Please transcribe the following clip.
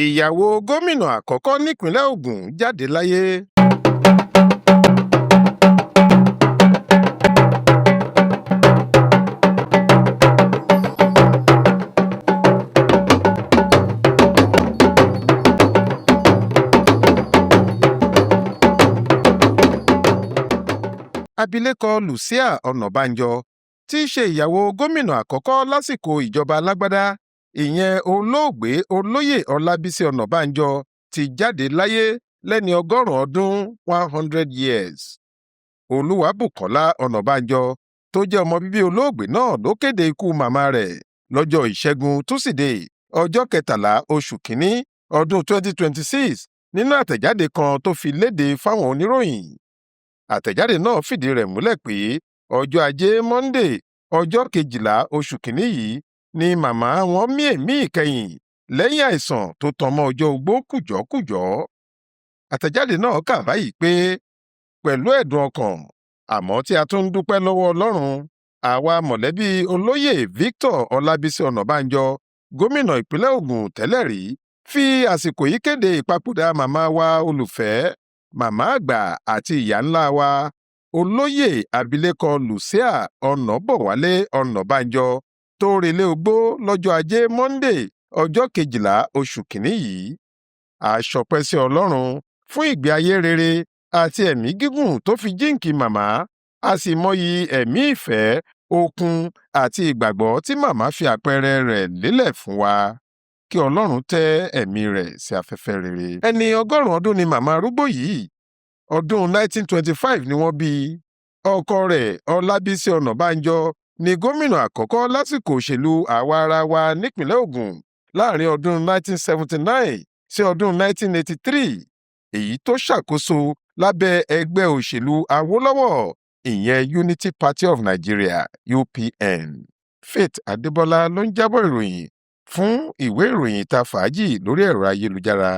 Ìyàwó gómìnà àkọ́kọ́ nípínlẹ̀ Ògùn jáde láyé. Abilékọ Lucia Onabanjo tí í ṣe ìyàwó gómìnà àkọ́kọ́ lásìkò ìjọba alágbádá ìyẹn olóògbé olóyè Olabisi Onabanjo ti jáde láyé lẹ́ni ọgọ́rùn-ún ọdún 100 years. Olúwabùkọ́lá Onabanjo tó jẹ́ ọmọ bíbí olóògbé náà ló kéde ikú màmá rẹ̀ lọ́jọ́ ìṣẹ́gun túsídẹ̀ẹ́ ọjọ́ 13 oṣù kínní ọdún 2026 nínú àtẹ̀jáde kan tó fi léde fáwọn oníròyìn. Àtẹ̀jáde náà fìdí rẹ̀ múlẹ̀ pé ọjọ́ ajé Monday ọjọ́ 12 oṣù kínní yìí ni màmá wọn mí èémí ìkẹyìn lẹ́yìn àìsàn tó tàn mọ́ ọjọ́ ogbó kùjọ́kùjọ́. Àtẹ̀jáde náà kà báyìí pé pẹ̀lú ẹ̀dùn ọkàn àmọ́ tí a tún ń dúpẹ́ lọ́wọ́ Ọlọ́run, àwa mọ̀lẹ́bí olóyè Victor Olabisi Onabanjo gómìnà ìpínlẹ̀ Ògùn tẹ́lẹ̀ rí fi àsìkò yìí kéde ìpapòdà màmá wa olùfẹ́, màmá àgbà àti ìyá ńlá wa olóyè abilékọ Lucia Ọ̀nàbọ̀wálé Onabanjo tó relé ogbó lọ́jọ́ ajé Monday ọjọ́ 12 oṣù kínní yìí. A ṣọpẹ́ sí Ọlọ́run fún ìgbé ayé rere àti ẹ̀mí gígùn tó fi jíǹkí màmá, a sì mọyì ẹ̀mí ìfẹ́, okun àti ìgbàgbọ́ tí màmá fi àpẹẹrẹ rẹ̀ lélẹ̀ fún wa. Kí Ọlọ́run tẹ́ ẹ̀mí rẹ̀ sí afẹ́fẹ́ rere. Ẹni ọgọ́rùn-ún ọdún ni màmá arúgbó yìí. Ọdún 1925 ni wọ́n bí i. Ọkọ rẹ̀ Olabisi Onabanjo ni gómìnà àkọ́kọ́ lásìkò òṣèlú àwa-ara-wa nípìnlẹ̀ Ògùn láàrin ọdún 1979 sí ọdún 1983, èyí tó ṣàkóso lábẹ́ ẹgbẹ́ òṣèlú Awólọ́wọ̀ ìyẹn Unity Party of Nigeria UPN. Faith Adébọ́lá ló ń jábọ̀ ìròyìn fún ìwé ìròyìn ìta fàájì lórí ẹ̀rọ ayélujára.